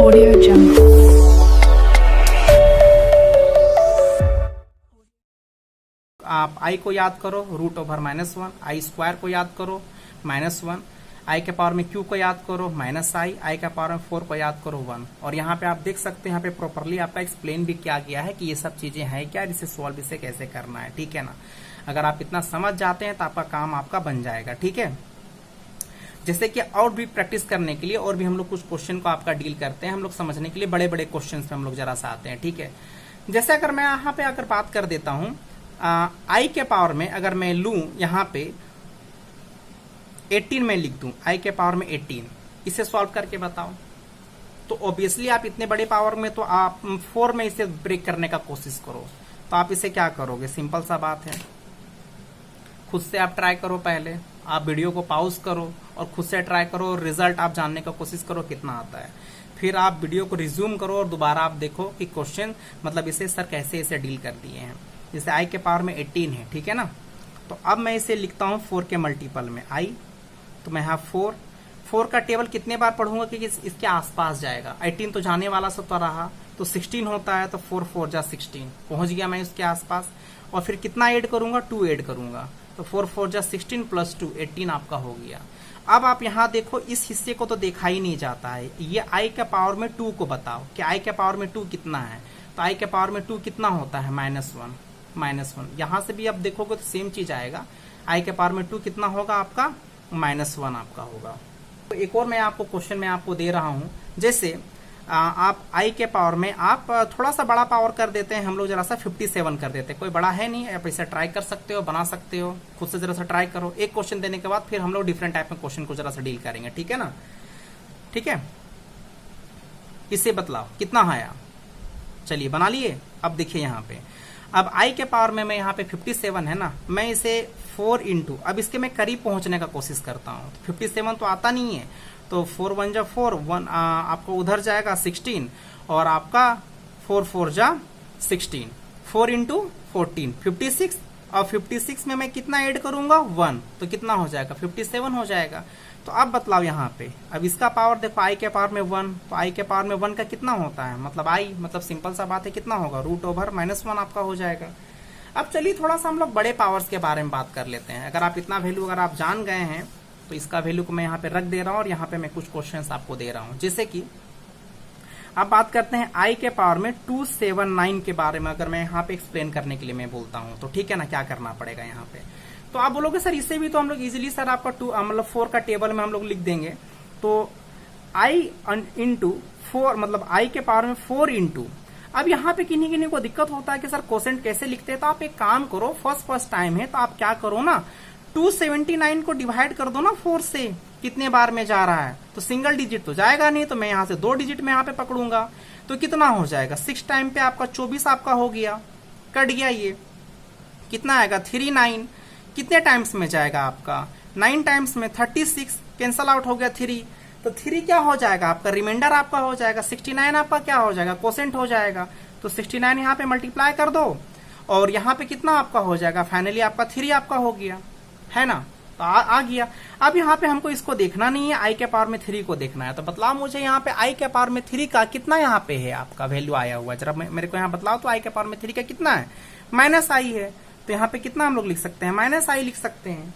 Audio Jungle. आप आई को याद करो √(-1), आई स्क्वायर को याद करो -1, आई के पावर में क्यू को याद करो -i के पावर में 4 को याद करो 1। और यहाँ पे आप देख सकते हैं यहाँ पे प्रॉपरली आपका एक्सप्लेन भी किया गया है कि ये सब चीजें हैं क्या, इसे सॉल्व इसे कैसे करना है, ठीक है ना। अगर आप इतना समझ जाते हैं तो आपका काम आपका बन जाएगा, ठीक है। जैसे कि और भी प्रैक्टिस करने के लिए और भी हम लोग कुछ क्वेश्चन को आपका डील करते हैं, हम लोग समझने के लिए बड़े बड़े क्वेश्चन पे हम लोग जरा सा आते हैं, ठीक है। जैसे अगर मैं यहाँ पे अगर बात कर देता हूँ आई के पावर में, अगर मैं लू यहाँ पे 18 में लिख दूं, आई के पावर में 18, इसे सॉल्व करके बताओ। तो ऑब्वियसली आप इतने बड़े पावर में तो आप 4 में इसे ब्रेक करने का कोशिश करो, तो आप इसे क्या करोगे, सिंपल सा बात है, खुद से आप ट्राई करो। पहले आप वीडियो को पॉज करो और खुद से ट्राई करो, रिजल्ट आप जानने का कोशिश करो कितना आता है। फिर आप वीडियो को रिज्यूम करो और दोबारा आप देखो कि क्वेश्चन मतलब इसे सर कैसे इसे डील कर दिए हैं। जैसे आई के पावर में 18 है, ठीक है ना। तो अब मैं इसे लिखता हूं 4 के मल्टीपल में आई, तो मैं यहाँ 4 का टेबल कितने बार पढ़ूंगा कि इसके आसपास जाएगा। 18 तो जाने वाला सा तो रहा, तो 16 होता है, तो 4 जा 16 पहुंच गया मैं इसके आसपास। और फिर कितना ऐड करूंगा, 2 ऐड करूंगा, तो 4 जा 16 + 2 18 आपका हो गया। अब आप यहाँ देखो, इस हिस्से को तो देखा ही नहीं जाता है, ये आई के पावर में 2 को बताओ कि आई के पावर में 2 कितना है। तो आई के पावर में 2 कितना होता है, -1। यहाँ से भी आप देखोगे तो सेम चीज आएगा, आई के पावर में 2 कितना होगा आपका, -1 आपका होगा। तो एक और मैं आपको क्वेश्चन में आपको दे रहा हूं, जैसे आप आई के पावर में आप थोड़ा सा बड़ा पावर कर देते हैं, हम लोग जरा सा 57 कर देते हैं, कोई बड़ा है नहीं, आप इसे ट्राई कर सकते हो, बना सकते हो, खुद से जरा सा ट्राई करो। एक क्वेश्चन देने के बाद फिर हम लोग डिफरेंट टाइप में क्वेश्चन को जरा सा डील करेंगे, ठीक है ना। ठीक है, इसे बतलाओ कितना आया, चलिए बना लिए। अब देखिए यहाँ पे, अब आई के पावर में मैं यहाँ पे 57 है ना, मैं इसे 4 इंटू, अब इसके मैं करीब पहुंचने का कोशिश करता हूँ। 57 तो आता नहीं है, तो 4 1 जा 4, 1 आपको उधर जाएगा 16, और आपका 4 जा 16, 4 इंटू 14 56, और 56 में मैं कितना ऐड करूंगा, 1, तो कितना हो जाएगा, 57 हो जाएगा। तो अब बतलाओ यहाँ पे, अब इसका पावर देखो, आई के पावर में 1, तो आई के पावर में 1 का कितना होता है, मतलब आई, मतलब सिंपल सा बात है, कितना होगा, √(-1) आपका हो जाएगा। अब चलिए थोड़ा सा हम लोग बड़े पावर्स के बारे में बात कर लेते हैं। अगर आप इतना वैल्यू अगर आप जान गए हैं तो इसका वैल्यू को मैं यहाँ पे रख दे रहा हूँ, और यहाँ पे मैं कुछ क्वेश्चंस आपको दे रहा हूँ। जैसे कि अब बात करते हैं आई के पावर में 279 के बारे में, अगर मैं यहाँ पे एक्सप्लेन करने के लिए मैं बोलता हूँ तो ठीक है ना, क्या करना पड़ेगा यहाँ पे। तो आप बोलोगे सर इसे भी तो हम लोग इजिली सर आपका 2 मतलब 4 का टेबल में हम लोग लिख देंगे, तो आई इंटू 4, मतलब आई के पावर में 4 इंटू, अब यहाँ पे किन्हीं को दिक्कत होता है कि सर क्वोशेंट कैसे लिखते हैं, तो आप एक काम करो, फर्स्ट टाइम है तो आप क्या करो ना, 279 को डिवाइड कर दो ना 4 से, कितने बार में जा रहा है, तो सिंगल डिजिट तो जाएगा नहीं, तो मैं यहाँ से 2 डिजिट में यहाँ पे पकड़ूंगा, तो कितना हो जाएगा, 6 टाइम पे आपका 24 आपका हो गया, कट गया ये, कितना आएगा 39, कितने टाइम्स में जाएगा आपका, 9 टाइम्स में, 36 कैंसल आउट हो गया 3, तो 3 क्या हो जाएगा आपका, रिमाइंडर आपका हो जाएगा, 69 आपका क्या हो जाएगा, क्वोशेंट हो जाएगा, तो 69 यहाँ पे मल्टीप्लाई कर दो, और यहाँ पे कितना आपका हो जाएगा, फाइनली आपका 3 आपका हो गया, है ना। तो आ गया। अब यहाँ पे हमको इसको देखना नहीं है, आई के पावर में 3 को देखना है, तो बतलाओ मुझे यहाँ पे आई के पावर में 3 का कितना यहाँ पे है आपका वैल्यू आया हुआ है, जरा मेरे को यहाँ बतलाओ तो आई के पावर में 3 का कितना है, -i है, तो यहाँ पे कितना हम लोग लिख सकते हैं, -i लिख सकते हैं।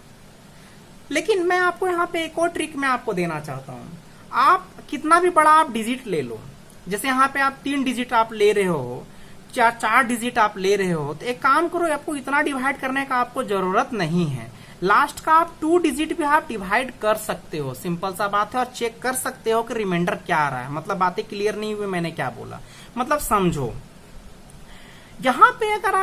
लेकिन मैं आपको यहाँ पे एक और ट्रिक मैं आपको देना चाहता हूँ, आप कितना भी बड़ा आप डिजिट ले लो, जैसे यहाँ पे आप 3 डिजिट आप ले रहे हो, 4 डिजिट आप ले रहे हो, तो एक काम करो, आपको इतना डिवाइड करने का आपको जरूरत नहीं है, लास्ट का आप 2 डिजिट भी आप डिवाइड कर सकते हो, सिंपल सा बात है, और चेक कर सकते हो कि रिमाइंडर क्या आ रहा है। मतलब बातें क्लियर नहीं हुई, मैंने क्या बोला, मतलब समझो। यहाँ पे अगर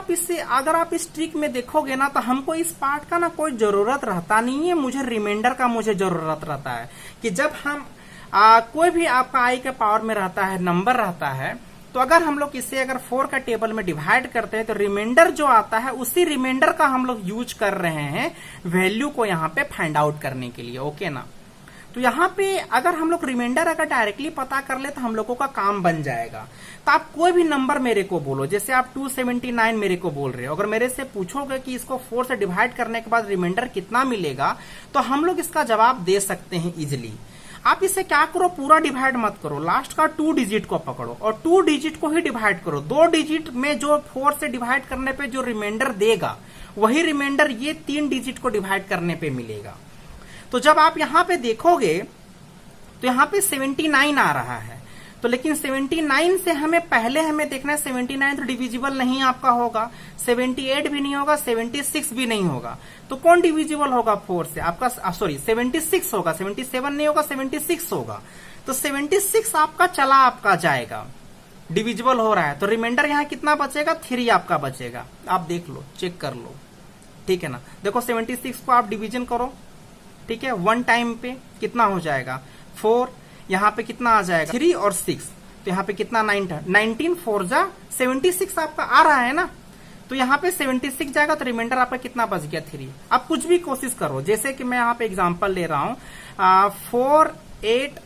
आप इस ट्रिक में देखोगे ना, तो हमको इस पार्ट का ना कोई जरूरत रहता नहीं है, मुझे रिमाइंडर का मुझे जरूरत रहता है कि जब हम कोई भी आपका आई के पावर में रहता है, नंबर रहता है, तो अगर हम लोग इसे अगर 4 का टेबल में डिवाइड करते हैं, तो रिमाइंडर जो आता है उसी रिमाइंडर का हम लोग यूज कर रहे हैं वैल्यू को यहाँ पे फाइंड आउट करने के लिए, ओके ना। तो यहाँ पे अगर हम लोग रिमाइंडर अगर डायरेक्टली पता कर ले तो हम लोगों का काम बन जाएगा। तो आप कोई भी नंबर मेरे को बोलो, जैसे आप 279 मेरे को बोल रहे हो, अगर मेरे से पूछोगे कि इसको 4 से डिवाइड करने के बाद रिमाइंडर कितना मिलेगा, तो हम लोग इसका जवाब दे सकते हैं इजिली। आप इसे क्या करो, पूरा डिवाइड मत करो, लास्ट का 2 डिजिट को पकड़ो और 2 डिजिट को ही डिवाइड करो। 2 डिजिट में जो 4 से डिवाइड करने पे जो रिमाइंडर देगा वही रिमाइंडर ये 3 डिजिट को डिवाइड करने पे मिलेगा। तो जब आप यहां पे देखोगे तो यहां पे 79 आ रहा है, तो लेकिन 79 से हमें देखना है 79 तो डिविजिबल नहीं आपका होगा, 78 भी नहीं होगा, 76 भी नहीं होगा। तो कौन डिविजिबल होगा 4 से? आपका 76 होगा, 77 नहीं होगा, 76 होगा। तो 76 आपका जाएगा, डिविजिबल हो रहा है। तो रिमाइंडर यहाँ कितना बचेगा? 3 आपका बचेगा। आप देख लो, चेक कर लो, ठीक है ना। देखो 76 को आप डिवीजन करो, ठीक है, 1 टाइम पे कितना हो जाएगा? 4, यहाँ पे कितना आ जाएगा? 3 और 6, तो यहाँ पे कितना? 19 4 जा 76 आपका आ रहा है ना। तो यहाँ पे 76 जाएगा, तो रिमाइंडर आपका कितना बच गया? 3। आप कुछ भी कोशिश करो, जैसे कि मैं यहाँ पे एग्जांपल ले रहा हूं 4 8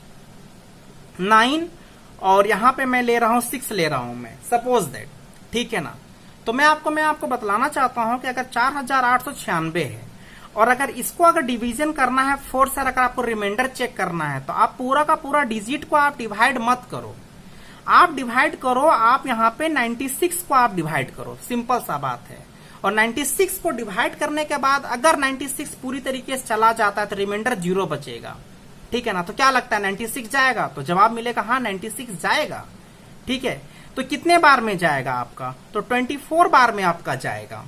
9 और यहाँ पे मैं ले रहा हूं 6 ले रहा हूं मैं, सपोज दैट, ठीक है ना। तो मैं आपको बतलाना चाहता हूं कि अगर 4896 है और अगर इसको अगर डिवीजन करना है 4 से, अगर आपको रिमाइंडर चेक करना है तो आप पूरा का पूरा डिजिट को आप डिवाइड मत करो, आप डिवाइड करो, आप यहाँ पे 96 को आप डिवाइड करो, सिंपल सा बात है। और 96 को डिवाइड करने के बाद अगर 96 पूरी तरीके से चला जाता है तो रिमाइंडर 0 बचेगा, ठीक है ना। तो क्या लगता है 96 जाएगा? तो जवाब मिलेगा हाँ 96 जाएगा, ठीक है। तो कितने बार में जाएगा आपका? तो 24 बार में आपका जाएगा,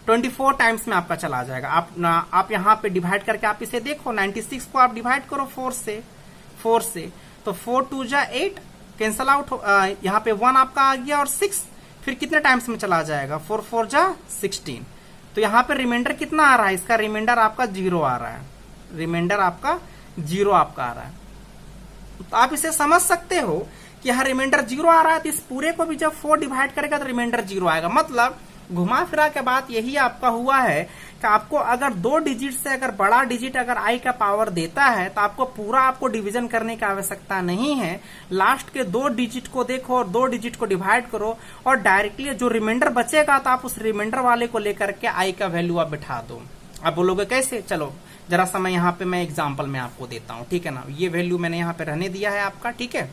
24 टाइम्स में आपका चला जाएगा। आप यहाँ पे डिवाइड करके आप इसे देखो, 96 को आप डिवाइड करो 4 से, तो 4 2 जा 8 कैंसल आउट, यहाँ पे 1 आपका आ गया और 6, फिर कितने टाइम्स में चला जाएगा? 4 4 जा 16। तो यहाँ पे रिमाइंडर कितना आ रहा है? इसका रिमाइंडर आपका 0 आ रहा है, रिमाइंडर आपका 0 आपका आ रहा है। तो आप इसे समझ सकते हो कि यहाँ रिमाइंडर 0 आ रहा है, तो इस पूरे को भी जब 4 डिवाइड करेगा तो रिमाइंडर 0 आएगा। मतलब घुमा फिरा के बात यही आपका हुआ है कि आपको अगर 2 डिजिट से अगर बड़ा डिजिट अगर आई का पावर देता है तो आपको डिवीजन करने की आवश्यकता नहीं है। लास्ट के 2 डिजिट को देखो और 2 डिजिट को डिवाइड करो और डायरेक्टली जो रिमाइंडर बचेगा तो आप उस रिमाइंडर वाले को लेकर के आई का वैल्यू आप बिठा दो। आप बोलोगे कैसे? चलो जरा सा मैं यहाँ पे मैं एग्जाम्पल में आपको देता हूँ, ठीक है ना। ये वैल्यू मैंने यहाँ पे रहने दिया है आपका, ठीक है।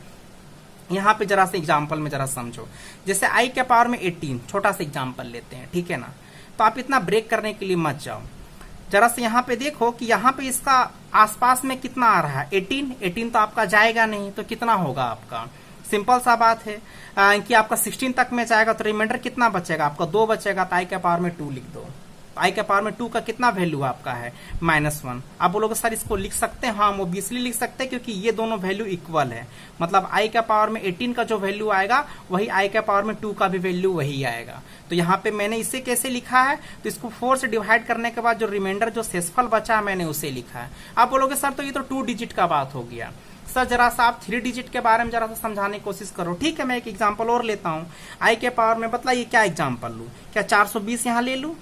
यहाँ पे जरा से एग्जाम्पल में जरा समझो, जैसे आई के पावर में 18, छोटा सा एग्जाम्पल लेते हैं, ठीक है ना। तो आप इतना ब्रेक करने के लिए मत जाओ, जरा से यहाँ पे देखो कि यहाँ पे इसका आसपास में कितना आ रहा है? 18 तो आपका जाएगा नहीं, तो कितना होगा आपका? सिंपल सा बात है कि आपका 16 तक में जाएगा तो रिमाइंडर कितना बचेगा? आपका 2 बचेगा, तो आई के पावर में 2 लिख दो। आई के पावर में 2 का कितना वैल्यू आपका है? -1। आप बोलोगे सर इसको लिख सकते हैं? हाँ, ऑब्वियसली लिख सकते हैं, क्योंकि ये दोनों वैल्यू इक्वल है। मतलब आई के पावर में 18 का जो वैल्यू आएगा वही आई के पावर में 2 का भी वैल्यू वही आएगा। तो यहाँ पे मैंने इसे कैसे लिखा है? तो इसको 4 से डिवाइड करने के बाद जो रिमाइंडर जो शेषफल बचा है मैंने उसे लिखा है। आप बोलोगे सर तो ये तो 2 डिजिट का बात हो गया। सर जरा सा आप 3 डिजिट के बारे में जरा सा समझाने की कोशिश करो, ठीक है। मैं एक एग्जाम्पल और लेता हूँ आई के पावर में, बताइए क्या एग्जाम्पल लू? क्या 420 यहाँ ले लू?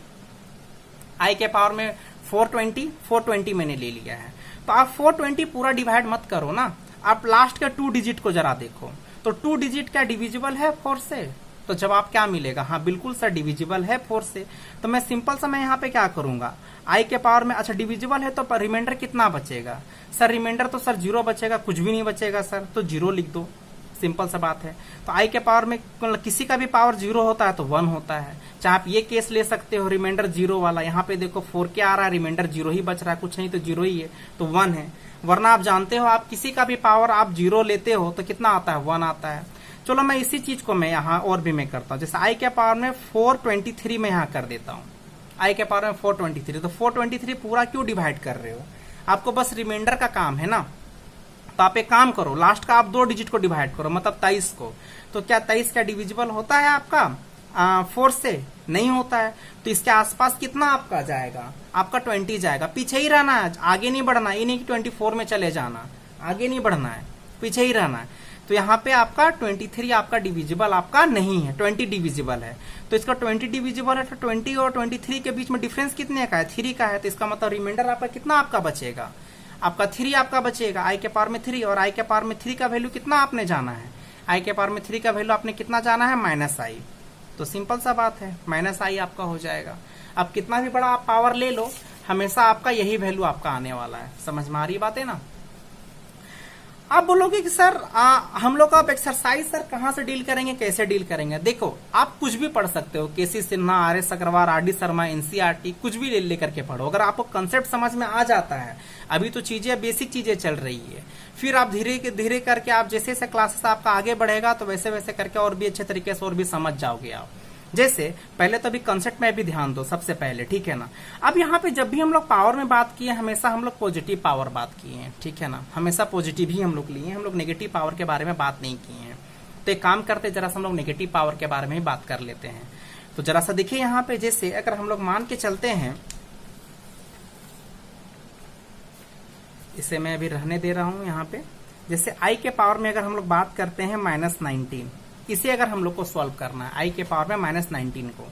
आई के पावर में 420 मैंने ले लिया है। तो आप 420 पूरा डिवाइड मत करो ना, आप लास्ट के 2 डिजिट को जरा देखो। तो 2 डिजिट क्या डिविजिबल है 4 से? तो जवाब क्या मिलेगा? हाँ बिल्कुल सर डिविजिबल है 4 से। तो मैं सिंपल सा मैं यहाँ पे क्या करूंगा, आई के पावर में अच्छा डिविजिबल है तो रिमाइंडर कितना बचेगा? सर रिमाइंडर तो सर 0 बचेगा, कुछ भी नहीं बचेगा सर, तो 0 लिख दो, सिंपल सा बात है। तो आई के पावर में किसी का भी पावर 0 होता है तो 1 होता है। चाहे आप ये केस ले सकते हो रिमाइंडर 0 वाला, यहाँ पे देखो 4 क्या आ रहा है, रिमाइंडर 0 ही बच रहा है, कुछ नहीं तो 0 ही है, तो 1 है। वरना आप जानते हो आप किसी का भी पावर आप 0 लेते हो तो कितना आता है? 1 आता है। चलो मैं इसी चीज को मैं यहाँ और भी मैं करता हूँ, जैसे आई के पावर में 423 में यहाँ कर देता हूँ। आई के पावर में 423, तो 423 पूरा क्यों डिवाइड कर रहे हो? आपको बस रिमाइंडर का काम है ना। तो आप एक काम करो, लास्ट का आप 2 डिजिट को डिवाइड करो, मतलब 23 को। तो क्या 23 क्या डिविजिबल होता है आपका 4 से? नहीं होता है। तो इसके आसपास कितना आपका जाएगा? आपका 20 जाएगा। पीछे ही रहना है, आगे नहीं बढ़ना, ये नहीं कि 24 में चले जाना, आगे नहीं बढ़ना है, पीछे ही रहना है। तो यहाँ पे आपका 23 आपका डिविजिबल आपका नहीं है, 20 डिविजिबल है। तो इसका 20 डिविजिबल है, तो 20 और 23 के बीच में डिफरेंस कितने का है? 3 का है। तो इसका मतलब रिमाइंडर आपका कितना आपका बचेगा? आपका 3 आपका बचेगा। आई के पावर में 3, और आई के पावर में 3 का वैल्यू कितना आपने जाना है? आई के पावर में 3 का वैल्यू आपने कितना जाना है? -i। तो सिंपल सा बात है, -i आपका हो जाएगा। अब कितना भी बड़ा आप पावर ले लो, हमेशा आपका यही वैल्यू आपका आने वाला है। समझ में आ रही बात है ना? आप बोलोगे कि सर हम लोग अब एक्सरसाइज सर कहाँ से डील करेंगे, कैसे डील करेंगे? देखो, आप कुछ भी पढ़ सकते हो, KC Sinha, R S Agarwal, R D Sharma, NCERT, कुछ भी ले लेकर के पढ़ो। अगर आपको कंसेप्ट समझ में आ जाता है, अभी तो चीजें बेसिक चीजें चल रही है, फिर आप धीरे धीरे करके आप जैसे जैसे क्लासेस आपका आगे बढ़ेगा तो वैसे वैसे करके और भी अच्छे तरीके से और भी समझ जाओगे आप। जैसे पहले तो अभी कंसेप्ट में भी ध्यान दो सबसे पहले, ठीक है ना। अब यहाँ पे जब भी हम लोग पावर में बात किए, हमेशा हम लोग पॉजिटिव पावर बात किए हैं, ठीक है ना, हमेशा पॉजिटिव ही हम लोग लिए हैं, हम लोग नेगेटिव पावर के बारे में बात नहीं किए हैं। तो एक काम करते, जरा सा हम लोग नेगेटिव पावर के बारे में ही बात कर लेते हैं। तो जरा सा देखिए यहाँ पे, जैसे अगर हम लोग मान के चलते हैं, इसे मैं अभी रहने दे रहा हूं यहाँ पे, जैसे आई के पावर में अगर हम लोग बात करते हैं -19, इसे अगर हम लोग को सॉल्व करना है आई के पावर में -19 को,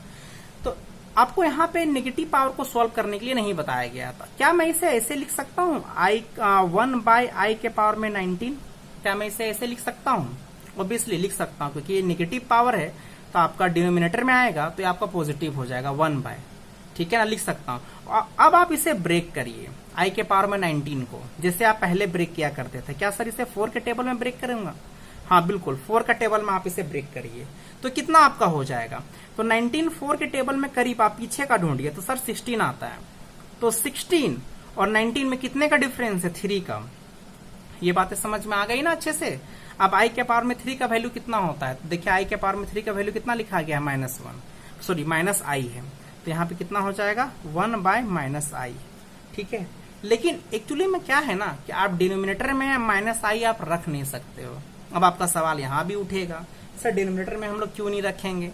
तो आपको यहाँ पे नेगेटिव पावर को सॉल्व करने के लिए नहीं बताया गया था। क्या मैं इसे ऐसे लिख सकता हूँ, 1/i के पावर में 19? क्या मैं इसे ऐसे लिख सकता हूँ? ऑब्वियसली लिख सकता हूँ, क्योंकि ये नेगेटिव पावर है तो आपका डिनोमिनेटर में आएगा तो ये आपका पॉजिटिव हो जाएगा 1/, ठीक है ना, लिख सकता हूँ। अब आप इसे ब्रेक करिए आई के पावर में 19 को, जैसे आप पहले ब्रेक किया करते थे। क्या सर इसे 4 के टेबल में ब्रेक करूंगा? हाँ बिल्कुल, 4 का टेबल में आप इसे ब्रेक करिए तो कितना आपका हो जाएगा? तो 19 4 के टेबल में करीब आप पीछे का ढूंढिए तो सर 16 आता है। तो 16 और 19 में कितने का डिफरेंस है? 3 का। ये बातें समझ में आ गई ना अच्छे से। अब आई के पावर में 3 का वैल्यू कितना होता है? तो देखिए आई के पावर में 3 का वैल्यू कितना लिखा गया है? -1, सॉरी -i है, तो यहाँ पे कितना हो जाएगा? 1/-i, ठीक है। लेकिन एक्चुअली में क्या है ना कि आप डिनोमिनेटर में -i आप रख नहीं सकते हो। अब आपका सवाल यहाँ भी उठेगा, सर डिनोमिनेटर में हम लोग क्यों नहीं रखेंगे?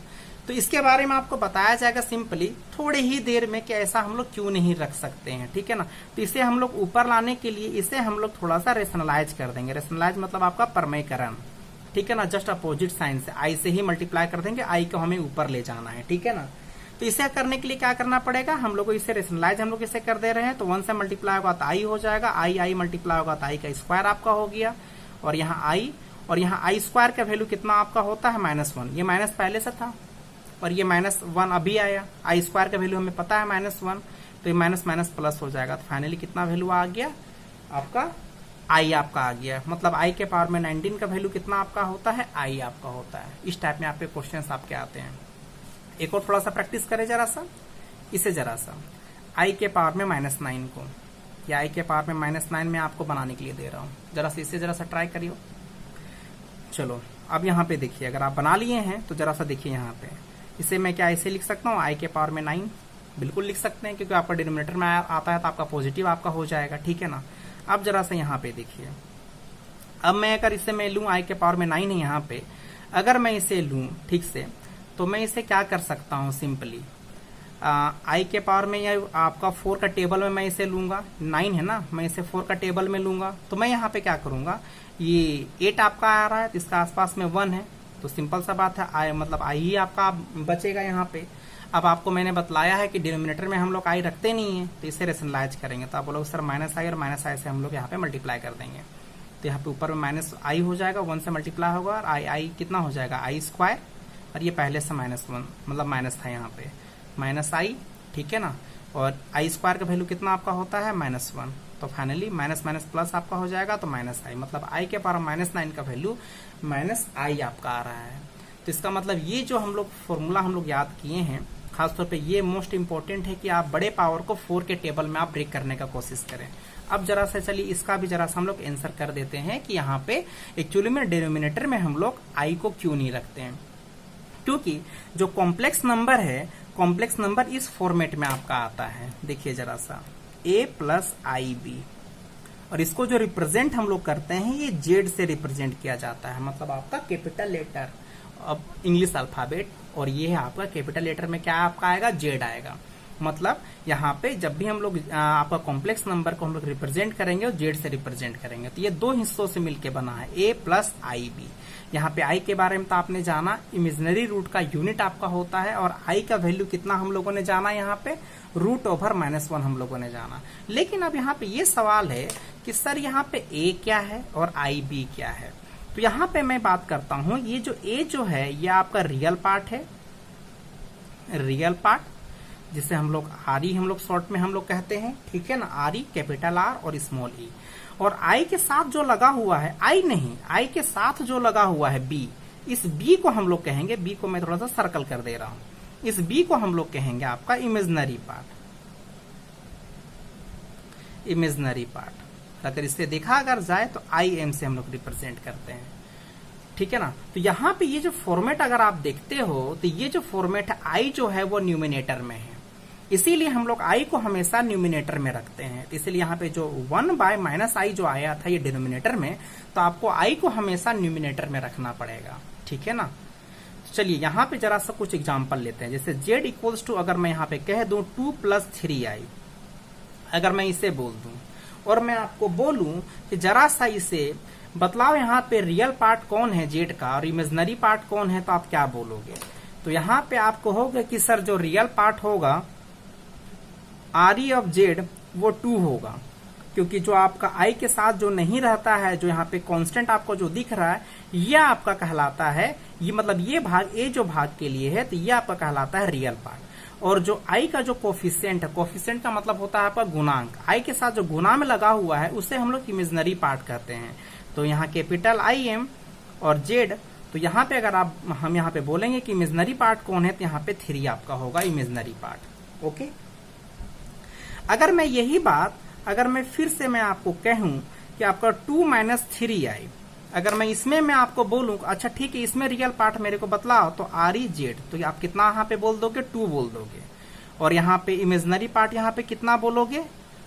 तो इसके बारे में आपको बताया जाएगा सिंपली थोड़ी ही देर में कि ऐसा हम लोग क्यों नहीं रख सकते हैं, ठीक है ना। तो इसे हम लोग ऊपर लाने के लिए इसे हम लोग थोड़ा सा रेशनलाइज कर देंगे। रेशनलाइज मतलब आपका परमयकरण, ठीक है ना, जस्ट अपोजिट साइन से आई से ही मल्टीप्लाई कर देंगे, आई को हमें ऊपर ले जाना है, ठीक है ना। तो इसे करने के लिए क्या करना पड़ेगा? हम लोग को इसे रेशनलाइज हम लोग इसे कर दे रहे हैं, तो 1 से मल्टीप्लाई होगा तो आई हो जाएगा, आई मल्टीप्लाई होगा तो आई का स्क्वायर आपका हो गया, और यहाँ आई, और यहाँ आई स्क्वायर का वैल्यू कितना आपका होता है? -1। ये माइनस पहले से था और ये -1 अभी आया। आई स्क्वायर का वैल्यू हमें पता है -1, तो ये माइनस माइनस प्लस हो जाएगा। तो फाइनली कितना वैल्यू आ गया आपका? आई आपका आ गया। मतलब आई के पावर में 19 का वैल्यू कितना आपका होता है? आई आपका होता है। इस टाइप में आपके क्वेश्चन आपके आते हैं। एक और थोड़ा सा प्रैक्टिस करें जरा सा, इसे जरा सा आई के पावर में -9 को, या आई के पावर में -9 में आपको बनाने के लिए दे रहा हूँ, जरा सा इसे जरा सा ट्राई करियो। चलो अब यहाँ पे देखिए, अगर आप बना लिए हैं तो जरा सा देखिए यहाँ पे, इसे मैं क्या ऐसे लिख सकता हूँ? आई के पावर में 9, बिल्कुल लिख सकते हैं, क्योंकि आपका डिनोमिनेटर में आता है तो आपका पॉजिटिव आपका हो जाएगा, ठीक है ना। अब जरा सा यहाँ पे देखिए, अब मैं अगर इसे मैं लूँ, आई के पावर में 9 है यहाँ पे, अगर मैं इसे लूँ ठीक से, तो मैं इसे क्या कर सकता हूँ? सिंपली आई के पावर में या आपका 4 का टेबल में मैं इसे लूंगा, 9 है ना, मैं इसे 4 का टेबल में लूंगा, तो मैं यहाँ पे क्या करूंगा? ये 8 आपका आ रहा है तो इसका आसपास में 1 है, तो सिंपल सा बात है, आई मतलब आई ही आपका बचेगा यहाँ पे। अब आपको मैंने बतलाया है कि डिनोमिनेटर में हम लोग आई रखते नहीं है, तो इसे रेशनलाइज करेंगे, तो आप बोलोगे सर -i और -i से हम लोग यहाँ पे मल्टीप्लाई कर देंगे, तो यहाँ पे ऊपर में -i हो जाएगा, 1 से मल्टीप्लाई होगा, और आई कितना हो जाएगा? आई स्क्वायर, और ये पहले से -1 मतलब माइनस था यहाँ पे, -i, ठीक है ना। और आई स्क्वायर का वैल्यू कितना आपका होता है? -1, तो फाइनली माइनस माइनस प्लस आपका हो जाएगा, तो -i, मतलब आई के पावर -9 का वैल्यू -i आपका आ रहा है। तो इसका मतलब ये जो हम लोग फॉर्मूला हम लोग याद किए हैं, खासतौर पे ये मोस्ट इंपॉर्टेंट है कि आप बड़े पावर को 4 के टेबल में आप ब्रेक करने का कोशिश करें। अब जरा सा चलिए इसका भी जरा सा हम लोग आंसर कर देते हैं कि यहाँ पे एक्चुअली में डिनोमिनेटर में हम लोग आई को क्यों नहीं रखते हैं, क्योंकि जो कॉम्प्लेक्स नंबर है, कॉम्प्लेक्स नंबर इस फॉर्मेट में आपका आता है। देखिए जरा सा a + IB, और इसको जो रिप्रेजेंट हम लोग करते हैं ये जेड से रिप्रेजेंट किया जाता है, मतलब आपका कैपिटल लेटर अब इंग्लिश अल्फाबेट, और ये है आपका कैपिटल लेटर में क्या आपका आएगा? जेड आएगा। मतलब यहाँ पे जब भी हम लोग आपका कॉम्प्लेक्स नंबर को हम लोग रिप्रेजेंट करेंगे और जेड से रिप्रेजेंट करेंगे, तो ये 2 हिस्सों से मिलके बना है, a + IB। यहाँ पे आई के बारे में तो आपने जाना, इमेजिनरी रूट का यूनिट आपका होता है, और आई का वैल्यू कितना हम लोगों ने जाना यहाँ पे? √/-1 हम लोगों ने जाना। लेकिन अब यहाँ पे ये सवाल है कि सर यहाँ पे a क्या है और IB क्या है? तो यहाँ पे मैं बात करता हूँ, ये जो a जो है ये आपका रियल पार्ट है, रियल पार्ट, जिसे हम लोग आर ई हम लोग शॉर्ट में हम लोग कहते हैं, ठीक है ना, आर ई, कैपिटल R और स्मॉल e। और आई के साथ जो लगा हुआ है, आई नहीं, आई के साथ जो लगा हुआ है बी, इस बी को हम लोग कहेंगे, बी को मैं थोड़ा सा सर्कल कर दे रहा हूं, इस बी को हम लोग कहेंगे आपका इमेजिनरी पार्ट। इमेजिनरी पार्ट अगर इससे देखा अगर जाए तो आई एम से हम लोग रिप्रेजेंट करते हैं, ठीक है ना। तो यहाँ पे ये जो फॉर्मेट अगर आप देखते हो तो ये जो फॉर्मेट है आई जो है वो न्यूमिनेटर में है, इसीलिए हम लोग आई को हमेशा न्यूमिनेटर में रखते हैं। इसलिए यहाँ पे जो 1/-i जो आया था ये डिनोमिनेटर में, तो आपको आई को हमेशा न्यूमिनेटर में रखना पड़ेगा, ठीक है ना। चलिए यहाँ पे जरा सा कुछ एग्जांपल लेते हैं। जैसे z इक्वल्स टू अगर मैं यहाँ पे कह दूं 2 + 3i, अगर मैं इसे बोल दूं और मैं आपको बोलूं कि जरा सा इसे बतलाओ यहाँ पे रियल पार्ट कौन है जेड का और इमेजिनरी पार्ट कौन है, तो आप क्या बोलोगे। तो यहाँ पे आप कहोगे कि सर जो रियल पार्ट होगा आर ऑफ जेड वो 2 होगा, क्योंकि जो आपका आई के साथ जो नहीं रहता है, जो यहाँ पे कांस्टेंट आपको जो दिख रहा है, ये आपका कहलाता है, ये मतलब ये भाग ए जो भाग के लिए है, तो ये आपका कहलाता है रियल पार्ट। और जो आई का जो कोफिशिएंट है, कोफिशिएंट का मतलब होता है आपका गुणांक, आई के साथ जो गुणा में लगा हुआ है उसे हम लोग इमेजिनरी पार्ट कहते हैं। तो यहाँ कैपिटल आई एम और जेड, तो यहाँ पे अगर आप हम यहाँ पे बोलेंगे कि इमेजिनरी पार्ट कौन है, तो यहाँ पे 3 आपका होगा इमेजिनरी पार्ट। ओके, अगर मैं यही बात अगर मैं फिर से मैं आपको कहूं कि आपका 2 - 3i, अगर मैं इसमें मैं आपको बोलूं अच्छा ठीक है इसमें रियल पार्ट मेरे को बतलाओ, तो आर ई जेड, तो आप कितना यहाँ पे बोल दोगे 2 बोल दोगे, और यहाँ पे इमेजिनरी पार्ट यहाँ पे कितना बोलोगे,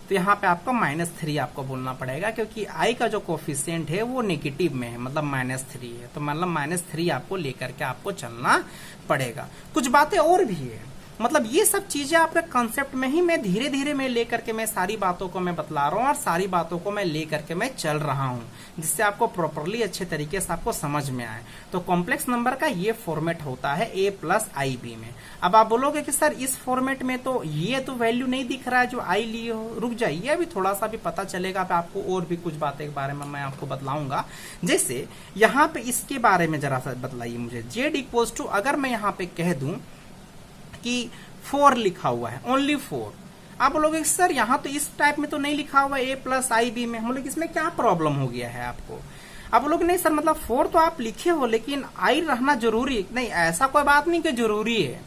तो यहाँ पे आपको -3 आपको बोलना पड़ेगा, क्योंकि आई का जो कोफिशिएंट है वो नेगेटिव में है, मतलब -3 है, तो मतलब -3 आपको लेकर के आपको चलना पड़ेगा। कुछ बातें और भी है, मतलब ये सब चीजें आपके कंसेप्ट में ही मैं धीरे धीरे मैं लेकर के मैं सारी बातों को मैं बतला रहा हूँ और सारी बातों को मैं लेकर के मैं चल रहा हूँ, जिससे आपको प्रॉपरली अच्छे तरीके से आपको समझ में आए। तो कॉम्प्लेक्स नंबर का ये फॉर्मेट होता है a + ib में। अब आप बोलोगे कि सर इस फॉर्मेट में तो ये तो वैल्यू नहीं दिख रहा है जो आई लिए हो, रुक जाइए अभी थोड़ा सा भी पता चलेगा, आपको और भी कुछ बातें के बारे में मैं आपको बतलाऊंगा। जैसे यहाँ पे इसके बारे में जरा सा बतलाइए मुझे, z इक्वल्स टू अगर मैं यहाँ पे कह दूं कि 4 लिखा हुआ है, ओनली 4, आप बोलोगे सर यहाँ तो इस टाइप में तो नहीं लिखा हुआ a + ib में, हम लोग इसमें क्या प्रॉब्लम हो गया है आपको। आप बोलोगे नहीं सर मतलब 4 तो आप लिखे हो लेकिन आई रहना जरूरी नहीं, ऐसा कोई बात नहीं कि जरूरी है,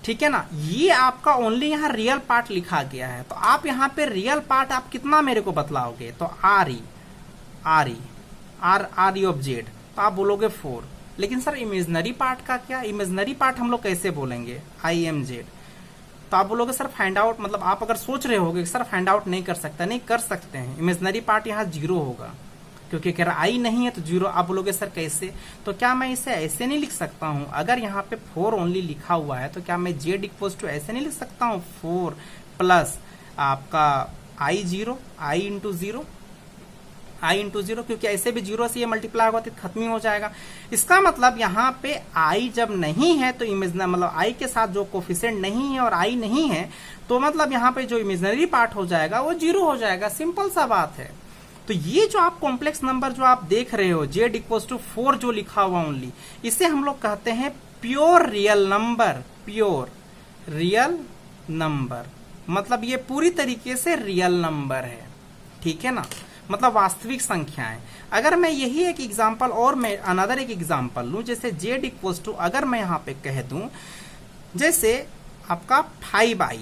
ठीक है ना। ये आपका ओनली यहाँ रियल पार्ट लिखा गया है, तो आप यहाँ पे रियल पार्ट आप कितना मेरे को बतलाओगे, तो आर ई ऑफ जेड, तो आप बोलोगे 4। लेकिन सर इमेजिनरी पार्ट का क्या, इमेजिनरी पार्ट हम लोग कैसे बोलेंगे आई एम जेड, तो आप बोलोगे सर फाइंड आउट, मतलब आप अगर सोच रहे होगे सर फाइंड आउट नहीं कर सकता, नहीं कर सकते हैं, इमेजिनरी पार्ट यहाँ 0 होगा, क्योंकि अगर आई नहीं है तो 0। आप बोलोगे सर कैसे, तो क्या मैं इसे ऐसे नहीं लिख सकता हूं, अगर यहाँ पे 4 ओनली लिखा हुआ है तो क्या मैं जेड इक्वल्स टू ऐसे नहीं लिख सकता हूँ 4 प्लस आपका आई 0, आई इंटू 0, क्योंकि ऐसे भी 0 से ये मल्टीप्लाई होगा तो खत्म ही हो जाएगा। इसका मतलब यहाँ पे आई जब नहीं है तो इमेजिनरी मतलब आई के साथ जो कोफिशिएंट नहीं है और आई नहीं है, तो मतलब यहाँ पे जो इमेजिनरी पार्ट हो जाएगा वो 0 हो जाएगा, सिंपल सा बात है। तो ये जो आप कॉम्प्लेक्स नंबर जो आप देख रहे हो z इक्वल्स टू 4 जो लिखा हुआ ओनली, इसे हम लोग कहते हैं pure real number, pure real number, मतलब ये पूरी तरीके से रियल नंबर है, ठीक है ना, मतलब वास्तविक संख्याएं। अगर मैं यही एक एग्जांपल और मैं अनदर एक एग्जांपल लूं, जैसे z इक्वल्स टू अगर मैं यहाँ पे कह दूं जैसे आपका 5i,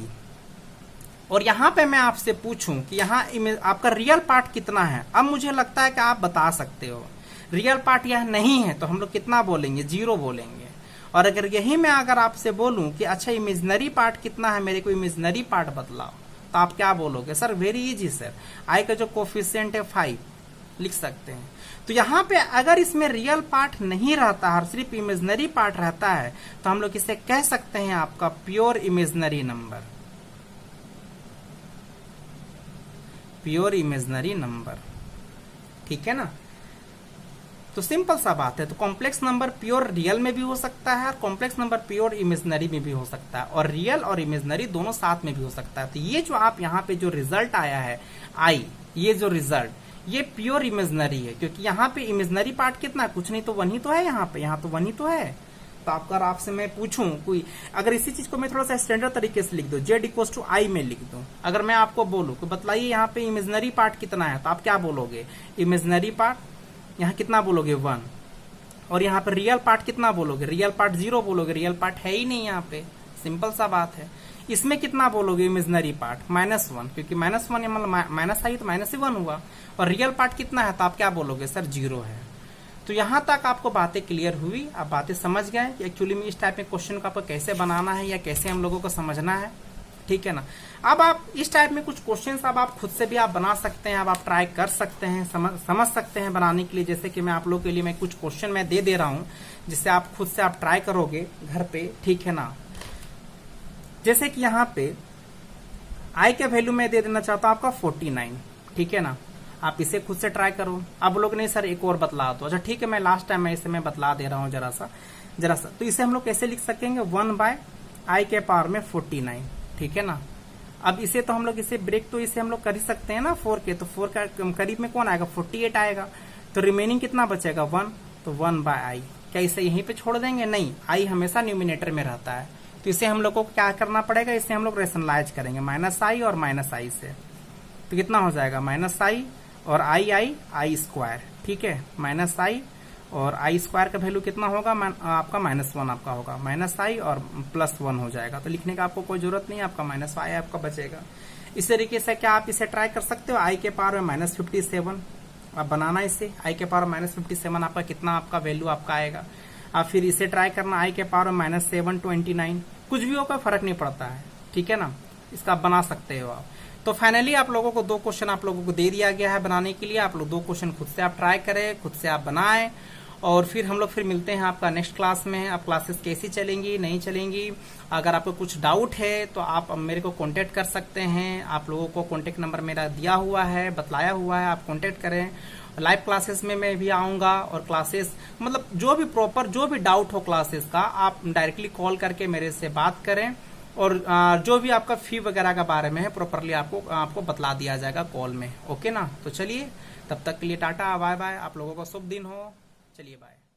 और यहाँ पे मैं आपसे पूछूं कि यहाँ आपका रियल पार्ट कितना है, अब मुझे लगता है कि आप बता सकते हो। रियल पार्ट यह नहीं है तो हम लोग कितना बोलेंगे, 0 बोलेंगे। और अगर यही मैं अगर आपसे बोलूं कि अच्छा इमेजिनरी पार्ट कितना है, मेरे को इमेजिनरी पार्ट बतलाओ, तो आप क्या बोलोगे, सर वेरी इजी सर, आई का जो कोफिशिएंट है 5 लिख सकते हैं। तो यहाँ पे अगर इसमें रियल पार्ट नहीं रहता है, सिर्फ इमेजिनरी पार्ट रहता है, तो हम लोग इसे कह सकते हैं आपका pure imaginary number, pure imaginary number, ठीक है ना। तो सिंपल सा बात है। तो कॉम्प्लेक्स नंबर प्योर रियल में भी हो सकता है और कॉम्प्लेक्स नंबर प्योर इमेजिनरी में भी हो सकता है, और रियल और इमेजिनरी दोनों साथ में भी हो सकता है। तो ये जो आप यहाँ पे जो रिजल्ट आया है आई, ये जो रिजल्ट ये प्योर इमेजिनरी है, क्योंकि यहाँ पे इमेजिनरी पार्ट कितना है, कुछ नहीं तो 1 ही तो है, यहाँ पे यहाँ तो 1 ही तो है। तो अगर आपसे मैं पूछूं कोई, अगर इसी चीज को मैं थोड़ा सा स्टैंडर्ड तरीके से लिख दूं, जेड इक्वल्स टू आई में लिख दूं, अगर मैं आपको बोलूं कि बताइए यहाँ पे इमेजिनरी पार्ट कितना है, तो आप क्या बोलोगे? इमेजिनरी पार्ट यहाँ कितना बोलोगे? 1। और यहाँ पे रियल पार्ट कितना बोलोगे? रियल पार्ट 0 बोलोगे, रियल पार्ट है ही नहीं यहाँ पे, सिंपल सा बात है। इसमें कितना बोलोगे इमेजिनरी पार्ट? -1, क्योंकि -1 मतलब माइनस आई तो -1 हुआ। और रियल पार्ट कितना है, तो आप क्या बोलोगे? सर 0 है। तो यहां तक आपको बातें क्लियर हुई, आप बातें समझ गए कि एक्चुअली में इस टाइप में क्वेश्चन को आपको कैसे बनाना है या कैसे हम लोगों को समझना है, ठीक है ना। अब आप इस टाइप में कुछ क्वेश्चंस अब आप खुद से भी आप बना सकते हैं, अब आप ट्राई कर सकते हैं, समझ सकते हैं बनाने के लिए। जैसे कि मैं आप लोगों के लिए मैं कुछ क्वेश्चन मैं दे रहा हूं, जिससे आप खुद से आप ट्राई करोगे घर पे, ठीक है ना। जैसे कि यहाँ पे आई के वैल्यू में दे देना चाहता हूं आपका 49, ठीक है ना। आप इसे खुद से ट्राई करो। अब लोग नहीं सर एक और बतला दो, अच्छा ठीक है मैं लास्ट टाइम मैं इसे मैं बतला दे रहा हूँ जरा सा। तो इसे हम लोग कैसे लिख सकेंगे? 1/i के पावर में 49, ठीक है ना। अब इसे तो हम लोग इसे ब्रेक तो इसे हम लोग कर ही सकते हैं ना 4 के, तो 4 का करीब में कौन आएगा? 48 आएगा। तो रिमेनिंग कितना बचेगा? 1। तो 1/i। क्या इसे यहीं पे छोड़ देंगे? नहीं, i हमेशा न्यूमिनेटर में रहता है, तो इसे हम लोग को क्या करना पड़ेगा? इसे हम लोग रेशनलाइज करेंगे -i और -i से, तो कितना हो जाएगा? -i और i स्क्वायर, ठीक है। -i और i स्क्वायर का वैल्यू कितना होगा? आपका -1 आपका होगा, -i और +1 हो जाएगा। तो लिखने का आपको कोई जरूरत नहीं है, आपका -i आपका बचेगा। इस तरीके से क्या आप इसे ट्राई कर सकते हो? i के पावर में -57 आप बनाना इसे, i के पावर -57 आपका कितना आपका वैल्यू आपका आएगा। आप फिर इसे ट्राई करना i के पावर में -729, कुछ भी हो कोई फर्क नहीं पड़ता है, ठीक है ना। इसका आप बना सकते हो आप। तो फाइनली आप लोगों को 2 क्वेश्चन आप लोगों को दे दिया गया है बनाने के लिए। आप लोग 2 क्वेश्चन खुद से आप ट्राई करें, खुद से आप बनाएं, और फिर हम लोग फिर मिलते हैं आपका नेक्स्ट क्लास में। आप क्लासेस कैसी चलेंगी नहीं चलेंगी, अगर आपको कुछ डाउट है तो आप मेरे को कांटेक्ट कर सकते हैं। आप लोगों को कांटेक्ट नंबर मेरा दिया हुआ है, बतलाया हुआ है, आप कांटेक्ट करें। लाइव क्लासेस में मैं भी आऊंगा, और क्लासेस मतलब जो भी प्रॉपर जो भी डाउट हो क्लासेस का, आप डायरेक्टली कॉल करके मेरे से बात करें, और जो भी आपका फी वगैरह का बारे में है प्रॉपरली आपको बतला दिया जाएगा कॉल में, ओके ना। तो चलिए तब तक के लिए टाटा बाय बाय, आप लोगों का शुभ दिन हो, चलिए बाय।